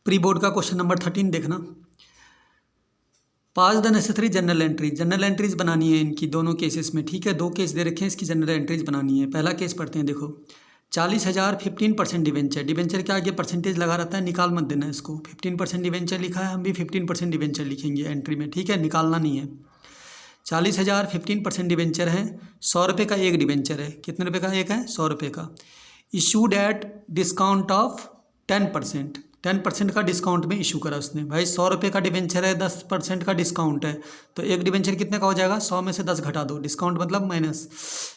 Pre board का question number 13 देखना। Pass the necessary general entries, general entries बनानी है इनकी दोनों केसेस में, ठीक है। दो केस दे रखे हैं, इसकी जनरल एंट्रीज बनानी है। पहला केस पढ़ते हैं, देखो 40,000 15% डिवेंचर, डिवेंचर के आगे परसेंटेज लगा रहता है, निकाल मत देना इसको। 15% डिवेंचर लिखा है, हम भी 15% डिवेंचर लिखेंगे एंट्री में, ठीक है, निकालना नहीं है। 40,000 15% डिवेंचर है, 100 रुपये का एक डिवेंचर है। कितने रुपये का एक है? 100 रुपये का। इशूड एट डिस्काउंट ऑफ 10%, 10% का डिस्काउंट में इशू करा उसने। भाई 100 रुपये का डिवेंचर है, 10% का डिस्काउंट है, तो एक डिवेंचर कितने का हो जाएगा? 100 में से 10 घटा दो, डिस्काउंट मतलब माइनस,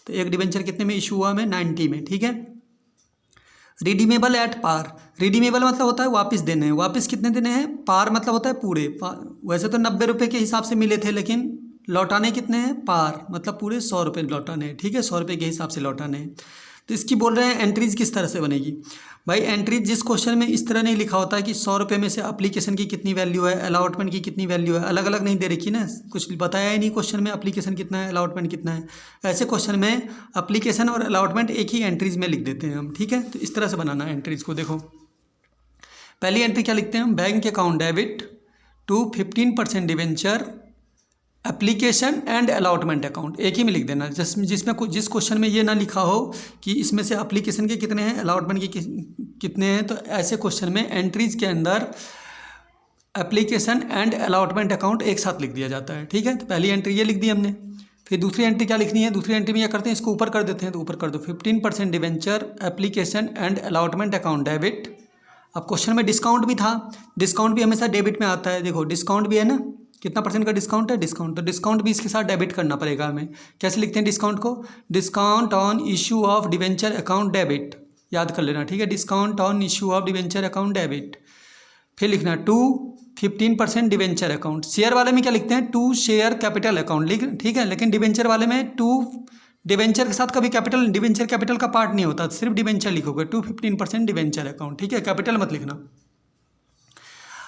तो एक डिवेंचर कितने में इशू हुआ? हमें 90 में, ठीक है। रिडीमेबल एट पार, रिडीमेबल मतलब होता है वापस देने हैं, वापस कितने देने हैं? पार मतलब होता है पूरे। वैसे तो 90 रुपये के हिसाब से मिले थे, लेकिन लौटाने कितने हैं? पार मतलब पूरे 100 रुपये लौटाने हैं, ठीक है, 100 रुपये के हिसाब से लौटाने हैं। तो इसकी बोल रहे हैं एंट्रीज किस तरह से बनेगी। भाई एंट्रीज जिस क्वेश्चन में इस तरह नहीं लिखा होता है कि 100 रुपये में से एप्लीकेशन की कितनी वैल्यू है, अलॉटमेंट की कितनी वैल्यू है, अलग अलग नहीं दे रखी ना, कुछ बताया ही नहीं क्वेश्चन में एप्लीकेशन कितना है, अलॉटमेंट कितना है। ऐसे क्वेश्चन में एप्लीकेशन और अलॉटमेंट एक ही एंट्रीज में लिख देते हैं हम, ठीक है। तो इस तरह से बनाना है एंट्रीज को। देखो पहली एंट्री क्या लिखते हैं हम? Bank account debit to 15% debenture application and allotment account, एक ही में लिख देना। जिसमें जिस क्वेश्चन में ये ना लिखा हो कि इसमें से एप्लीकेशन के कितने हैं, अलॉटमेंट के कितने हैं, तो ऐसे क्वेश्चन में एंट्रीज के अंदर एप्लीकेशन एंड अलॉटमेंट अकाउंट एक साथ लिख दिया जाता है, ठीक है। तो पहली एंट्री ये लिख दी हमने। फिर दूसरी एंट्री क्या लिखनी है? दूसरी एंट्री में ये करते हैं, इसको ऊपर कर देते हैं, तो ऊपर कर दो 15% debenture application and allotment account debit. अब क्वेश्चन में डिस्काउंट भी था, डिस्काउंट भी हमेशा डेबिट में आता है। देखो डिस्काउंट भी है ना, कितना परसेंट का डिस्काउंट है? डिस्काउंट, तो डिस्काउंट भी इसके साथ डेबिट करना पड़ेगा हमें। कैसे लिखते हैं डिस्काउंट को? Discount on issue of debenture account debit, याद कर लेना, ठीक है। Discount on issue of debenture account debit. फिर लिखना टू 15% डिवेंचर अकाउंट। शेयर वाले में क्या लिखते हैं? टू शेयर कैपिटल अकाउंट, ठीक है। लेकिन डिवेंचर वाले में टू, डिवेंचर के साथ कभी कैपिटल, डिवेंचर कैपिटल का पार्ट नहीं होता, सिर्फ डिवेंचर लिखोगे। टू 15% डिवेंचर अकाउंट, ठीक है, कैपिटल मत लिखना।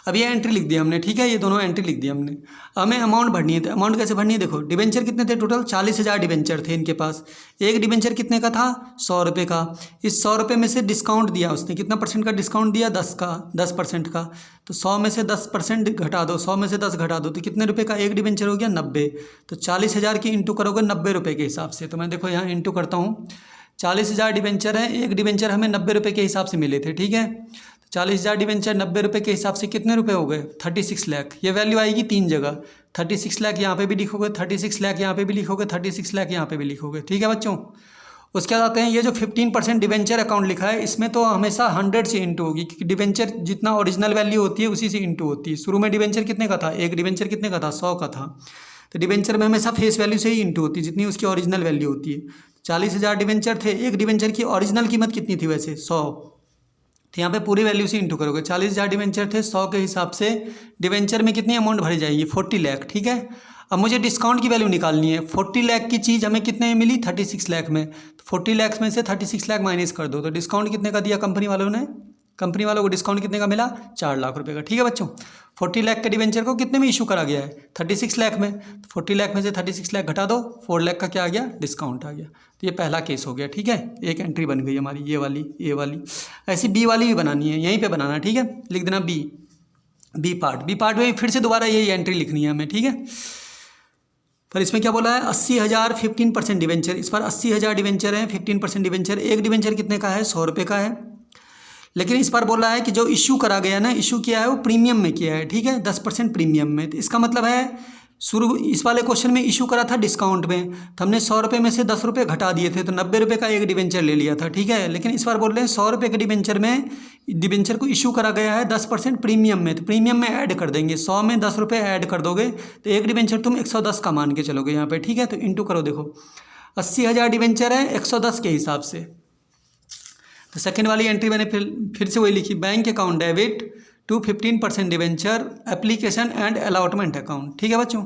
अब ये एंट्री लिख दिया हमने, ठीक है, ये दोनों एंट्री लिख दिया हमने। हमें अमाउंट भरनी है, तो अमाउंट कैसे भरनी है? देखो डिवेंचर कितने थे? टोटल 40,000 डिवेंचर थे इनके पास। एक डिवेंचर कितने का था? 100 रुपये का। इस 100 रुपये में से डिस्काउंट दिया उसने, कितना परसेंट का डिस्काउंट दिया? 10% का। तो 100 में से 10% घटा दो, 100 में से 10 घटा दो, तो कितने रुपये का एक डिवेंचर हो गया? 90। तो 40,000 की इंटू करोगे 90 रुपये के हिसाब से। तो मैं देखो यहाँ इंटू करता हूँ, 40,000 डिवेंचर है, एक डिवेंचर हमें 90 रुपये के हिसाब से मिले थे, ठीक है। 40,000 डिवेंचर 90 रुपये के हिसाब से कितने रुपए हो गए? 36 लाख। ये वैल्यू आएगी 3 जगह, 36 लाख यहाँ पे भी लिखोगे, 36 लाख यहाँ पे भी लिखोगे, 36 लाख यहाँ पे भी लिखोगे, ठीक है बच्चों। उसके बाद आते हैं ये जो 15% डिवेंचर अकाउंट लिखा है, इसमें तो हमेशा 100 से इंटू होगी, क्योंकि डिवेंचर जितना ओरिजिनल वैल्यू होती है उसी से इंटू होती है। शुरू में डिवेंचर कितने का था? एक डिवेंचर कितने का था? 100 का था। तो डिवेंचर में हमेशा फेस वैल्यू से ही इंटू होती है, जितनी उसकी ओरिजिनल वैल्यू होती है। 40,000 डिवेंचर थे, एक डिवेंचर की ओरिजिनल कीमत कितनी थी वैसे? 100। तो यहाँ पे पूरी वैल्यू से इंटू करोगे। 40,000 डिवेंचर थे, 100 के हिसाब से डिवेंचर में कितनी अमाउंट भरी जाएगी? 40 लाख, ठीक है। अब मुझे डिस्काउंट की वैल्यू निकालनी है। 40 लाख की चीज़ हमें कितने में मिली? 36 लाख में। तो 40 लाख में से 36 लाख माइनस कर दो, तो डिस्काउंट कितने का दिया कंपनी वालों ने? कंपनी वालों को डिस्काउंट कितने का मिला? 4 लाख रुपए का, ठीक है बच्चों। 40 लाख के डिवेंचर को कितने में इशू करा गया है? 36 लाख में। तो 40 लाख में से 36 लाख घटा दो, 4 लाख का क्या आ गया? डिस्काउंट आ गया। तो ये पहला केस हो गया, ठीक है। एक एंट्री बन गई हमारी, ये वाली। ऐसी बी वाली भी बनानी है, यहीं पे बनाना, ठीक है। लिख देना बी पार्ट में फिर से दोबारा यही एंट्री लिखनी है हमें, ठीक है। पर इसमें क्या बोला है? 80,000 15% डिवेंचर। इस बार 80,000 डिवेंचर है, 15% डिवेंचर। एक डिवेंचर कितने का है? 100 रुपये का है। लेकिन इस बार बोल रहा है कि जो इशू करा गया ना, इशू किया है वो प्रीमियम में किया है, ठीक है, 10% प्रीमियम में। तो इसका मतलब है शुरू इस वाले क्वेश्चन में इशू करा था डिस्काउंट में, तो हमने 100 रुपये में से 10 रुपये घटा दिए थे, तो 90 रुपये का एक डिवेंचर ले लिया था, ठीक है। लेकिन इस बार बोल रहे हैं 100 रुपये के डिवेंचर में, डिवेंचर को इशू करा गया है 10% प्रीमियम में, तो प्रीमियम में ऐड कर देंगे। 100 में 10 रुपये ऐड कर दोगे तो एक डिवेंचर तुम 110 का मान के चलोगे यहाँ पे, ठीक है। तो इंटू करो, देखो 80,000 डिवेंचर है 110 के हिसाब से। तो सेकेंड वाली एंट्री मैंने फिर से वही लिखी, bank account debit to 15% debenture application and allotment account, ठीक है बच्चों।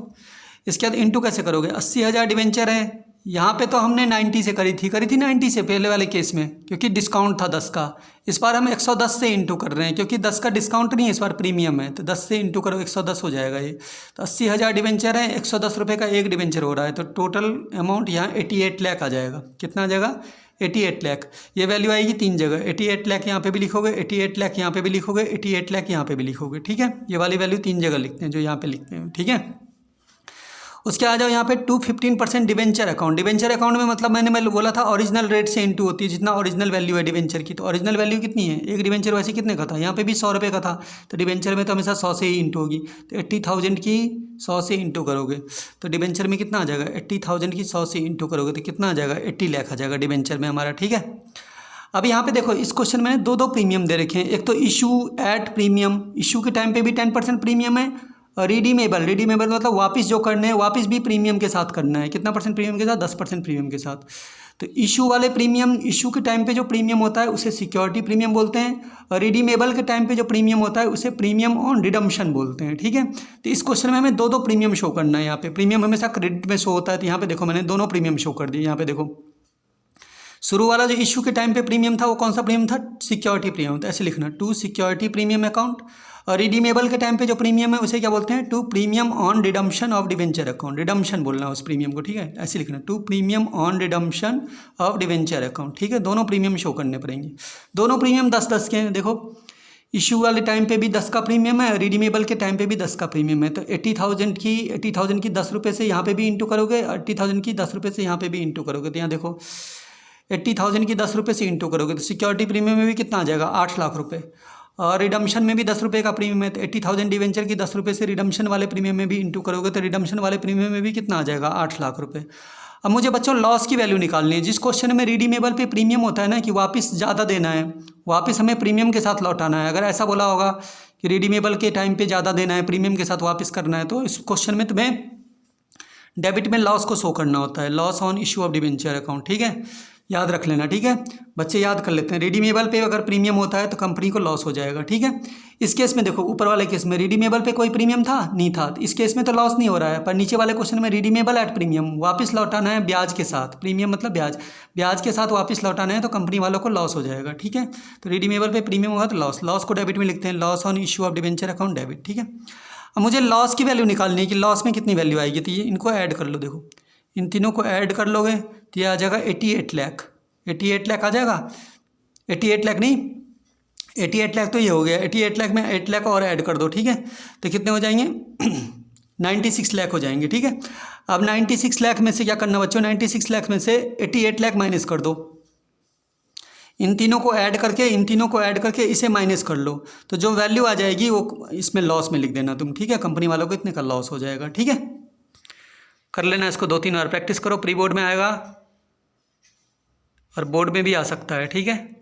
इसके बाद इंटू कैसे करोगे? 80,000 डिवेंचर है, यहाँ पे तो हमने 90 से करी थी 90 से पहले वाले केस में, क्योंकि डिस्काउंट था 10 का। इस बार हम 110 से इंटू कर रहे हैं, क्योंकि 10 का डिस्काउंट नहीं है, इस बार प्रीमियम है, तो 10 से इंटू करो, 110 हो जाएगा ये। तो 80,000 डिवेंचर है, 110 रुपये का एक डिवेंचर हो रहा है, तो टोटल अमाउंट यहाँ 88 लाख आ जाएगा। कितना आ जाएगा? 88 लाख, ये वैल्यू आएगी 3 जगह, 88 लाख यहाँ पे भी लिखोगे, 88 लाख यहाँ पे भी लिखोगे, 88 लाख यहाँ पे भी लिखोगे, ठीक है। ये वाली वैल्यू 3 जगह लिखते हैं जो यहाँ पे लिखते हैं, ठीक है। उसके आ जाओ यहाँ पे 215% डिवेंचर अकाउंट। डिवेंचर अकाउंट में मतलब मैं बोला था ओरिजिनल रेट से इंटू होती है, जितना ओरिजिनल वैल्यू है डिवेंचर की। तो ओरिजिनल वैल्यू कितनी है, एक डिवेंचर वैसे कितने का था, यहाँ पे भी 100 रुपये का था, तो डिवेंचर में तो हमेशा 100 से ही इंटू होगी। तो 80,000 की 100 से इंटू करोगे तो डिवेंचर में कितना आ जाएगा, 80,000 की 100 से इंटू करोगे तो कितना आ जाएगा, 80 लाख आ जाएगा डिवेंचर में हमारा, ठीक है। अब यहाँ पे देखो इस क्वेश्चन में दो प्रीमियम दे रखे हैं। एक तो इशू एट प्रीमियम, इशू के टाइम पे भी 10% प्रीमियम है। और रिडीमेबल मतलब वापस जो करने हैं वापस भी प्रीमियम के साथ करना है। कितना परसेंट प्रीमियम के साथ, 10% प्रीमियम के साथ। तो इशू वाले प्रीमियम, इशू के टाइम पे जो प्रीमियम होता है उसे सिक्योरिटी प्रीमियम बोलते हैं, और रिडीमेबल के टाइम पे जो प्रीमियम होता है उसे प्रीमियम ऑन रिडम्पशन बोलते हैं, ठीक है। तो इस क्वेश्चन में हमें दो प्रीमियम शो करना है। यहाँ पे प्रीमियम हमेशा क्रेडिट में शो होता है, तो यहाँ पे देखो मैंने दोनों प्रीमियम शो कर दिए। यहाँ पे देखो शुरू वाला जो इशू के टाइम पे प्रीमियम था वो कौन सा प्रीमियम था, सिक्योरिटी प्रीमियम, तो ऐसे लिखना टू सिक्योरिटी प्रीमियम अकाउंट। और रिडीमेबल के टाइम पे जो प्रीमियम है उसे क्या बोलते हैं, to premium on redemption of debenture account. Redemption बोलना है उस प्रीमियम को, ठीक है, ऐसे लिखना to premium on redemption of debenture account, ठीक है। दोनों प्रीमियम शो करने पड़ेंगे। दोनों प्रीमियम 10-10 के हैं। देखो इशू वाले टाइम पे भी 10 का प्रीमियम है, रिडीमेबल के टाइम पे भी 10 का प्रीमियम है। तो 80,000 की 10 रुपये से यहाँ पे भी इंटू करोगे, 80,000 की 10 रुपये से यहाँ पे भी इंटू करोगे। तो यहाँ देखो 80,000 की 10 रुपये से इंटू करोगे तो सिक्योरिटी प्रीमियम में भी कितना आ जाएगा, 8 लाख रुपये। और रिडम्पशन में भी 10 रुपये का प्रीमियम है, तो 80,000 डिवेंचर की 10 रुपये से रिडम्पशन वाले प्रीमियम में भी इंटू करोगे तो रिडम्पशन वाले प्रीमियम में भी कितना आ जाएगा, 8 लाख रुपये। अब मुझे बच्चों लॉस की वैल्यू निकालनी है। जिस क्वेश्चन में रिडीमेबल पे प्रीमियम होता है ना कि वापस ज़्यादा देना है, वापस हमें प्रीमियम के साथ लौटाना है, अगर ऐसा बोला होगा कि रिडीमेबल के टाइम पे ज़्यादा देना है, प्रीमियम के साथ वापस करना है, तो इस क्वेश्चन में तुम्हें डेबिट में लॉस को शो करना होता है, loss on issue of debenture account, ठीक है, याद रख लेना, ठीक है बच्चे, याद कर लेते हैं। रिडीमेबल पे अगर प्रीमियम होता है तो कंपनी को लॉस हो जाएगा, ठीक है। इस केस में देखो ऊपर वाले केस में रिडीमेबल पे कोई प्रीमियम था नहीं था, तो इस केस में तो लॉस नहीं हो रहा है। पर नीचे वाले क्वेश्चन में रिडीमेबल एट प्रीमियम, वापस लौटाना है ब्याज के साथ, प्रीमियम मतलब ब्याज, ब्याज के साथ वापस लौटाना है तो कंपनी वालों को लॉस हो जाएगा, ठीक है। तो रिडीमेबल पे प्रीमियम होगा तो लॉस, लॉस को डेबिट में लिखते हैं, loss on issue of debenture account debit, ठीक है। अब मुझे लॉस की वैल्यू निकालनी है कि लॉस में कितनी वैल्यू आएगी। तो ये इनको ऐड कर लो, देखो इन तीनों को ऐड कर लोगे तो ये आ जाएगा 88 लाख, 88 लाख आ जाएगा, 88 लाख नहीं 88 लाख तो ये हो गया। 88 लाख में 8 लाख और ऐड कर दो, ठीक है, तो कितने हो जाएंगे 96 लाख हो जाएंगे, ठीक है। अब 96 लाख में से क्या करना बच्चों, 96 लाख में से 88 लाख माइनस कर दो, इन तीनों को ऐड करके इसे माइनस कर लो, तो जो वैल्यू आ जाएगी वो इसमें लॉस में लिख देना तुम, ठीक है। कंपनी वालों को इतने का लॉस हो जाएगा, ठीक है। कर लेना इसको 2-3 बार प्रैक्टिस करो, प्री बोर्ड में आएगा और बोर्ड में भी आ सकता है, ठीक है।